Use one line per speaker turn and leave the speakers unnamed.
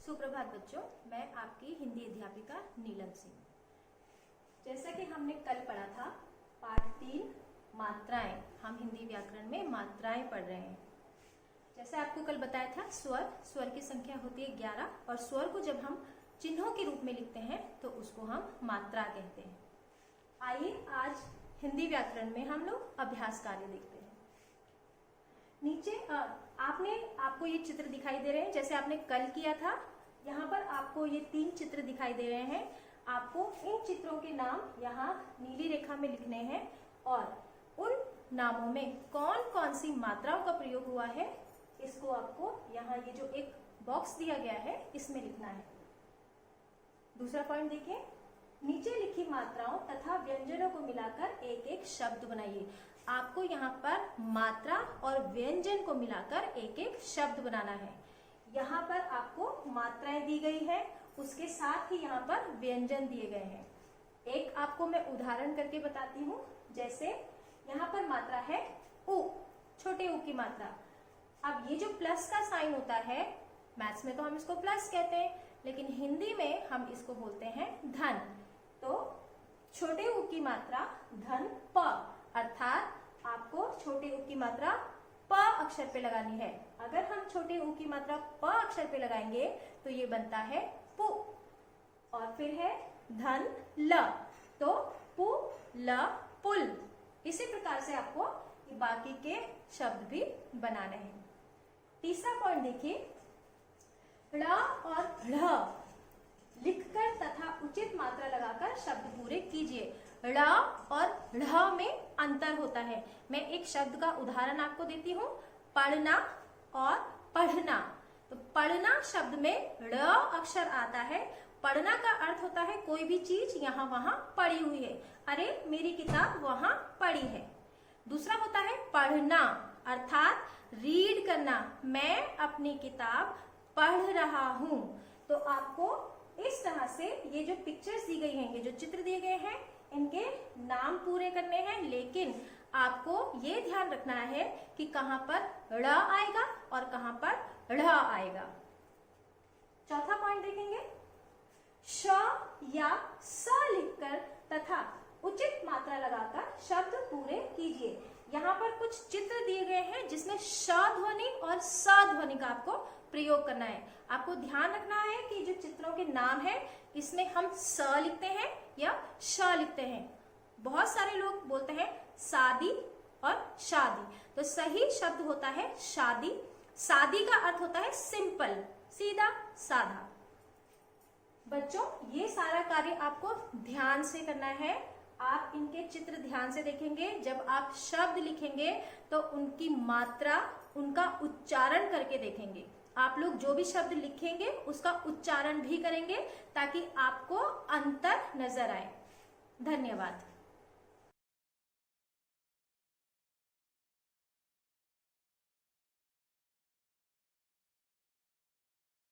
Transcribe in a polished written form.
सुप्रभात बच्चों, मैं आपकी हिंदी अध्यापिका नीलम सिंह। जैसा कि हमने कल पढ़ा था पाठ 3 मात्राएं, हम हिंदी व्याकरण में मात्राएं पढ़ रहे हैं। जैसे आपको कल बताया था स्वर की संख्या होती है 11 और स्वर को जब हम चिन्हों के रूप में लिखते हैं तो उसको हम मात्रा कहते हैं। आइए आज हिंदी व्याकरण में हम लोग अभ्यास कार्य देखते हैं। नीचे आपको ये चित्र दिखाई दे रहे हैं जैसे आपने कल किया था। यहाँ पर आपको ये 3 चित्र दिखाई दे रहे हैं। आपको इन चित्रों के नाम यहाँ नीली रेखा में लिखने हैं और उन नामों में कौन कौन सी मात्राओं का प्रयोग हुआ है इसको आपको यहाँ ये जो एक बॉक्स दिया गया है इसमें लिखना है। दूसरा पॉइंट देखिए, नीचे लिखी मात्राओं तथा व्यंजनों को मिलाकर एक एक शब्द बनाइए। आपको यहाँ पर मात्रा और व्यंजन को मिलाकर एक एक शब्द बनाना है। यहाँ पर आपको मात्राएं दी गई है, उसके साथ ही यहाँ पर व्यंजन दिए गए हैं। एक आपको मैं उदाहरण करके बताती हूँ। जैसे यहाँ पर मात्रा है उ, छोटे उ की मात्रा। अब ये जो प्लस का साइन होता है, मैथ्स में तो हम इसको प्लस कहते हैं, लेकिन हिंदी में हम इसको बोलते हैं धन। तो छोटे उ की मात्रा धन प, अर्थात आपको छोटे उ की मात्रा प अक्षर पे लगानी है। अगर हम छोटे उ की मात्रा प अक्षर पे लगाएंगे तो ये बनता है पु। और फिर है धन ल, तो पु ल पुल। इसी प्रकार से आपको बाकी के शब्द भी बनाने हैं। तीसरा पॉइंट देखिए, ड़ और ढ़ लिखकर तथा उचित मात्रा लगाकर शब्द पूरे कीजिए। ड़ और ढ़ में अंतर होता है। मैं एक शब्द का उदाहरण आपको देती हूँ, पढ़ना और पढ़ना। तो पढ़ना शब्द में ड़ अक्षर आता है। पढ़ना का अर्थ होता है कोई भी चीज यहाँ वहां पड़ी हुई है। अरे मेरी किताब वहां पड़ी है। दूसरा होता है पढ़ना, अर्थात रीड करना, मैं अपनी किताब पढ़ रहा हूँ। तो आपको इस तरह से ये जो पिक्चर्स दी गई हैं, ये जो चित्र दिए गए हैं, इनके नाम पूरे करने हैं, लेकिन आपको ये ध्यान रखना है कि कहाँ पर ड़ आएगा और कहाँ पर ढ़ आएगा। चौथा पॉइंट देखेंगे, श या स लिखकर तथा उचित मात्रा लगाकर शब्द पूरे कीजिए। यहाँ पर कुछ चित्र दिए गए हैं जिसमें श ध्वनि और स ध्वनि का आपको प्रयोग करना है। आपको ध्यान रखना है कि जो चित्रों के नाम है इसमें हम स लिखते हैं या श लिखते हैं। बहुत सारे लोग बोलते हैं शादी और शादी, तो सही शब्द होता है शादी। शादी का अर्थ होता है सिंपल, सीधा साधा। बच्चों ये सारा कार्य आपको ध्यान से करना है। आप इनके चित्र ध्यान से देखेंगे। जब आप शब्द लिखेंगे तो उनकी मात्रा, उनका उच्चारण करके देखेंगे। आप लोग जो भी शब्द लिखेंगे उसका उच्चारण भी करेंगे ताकि आपको अंतर नजर आए। धन्यवाद।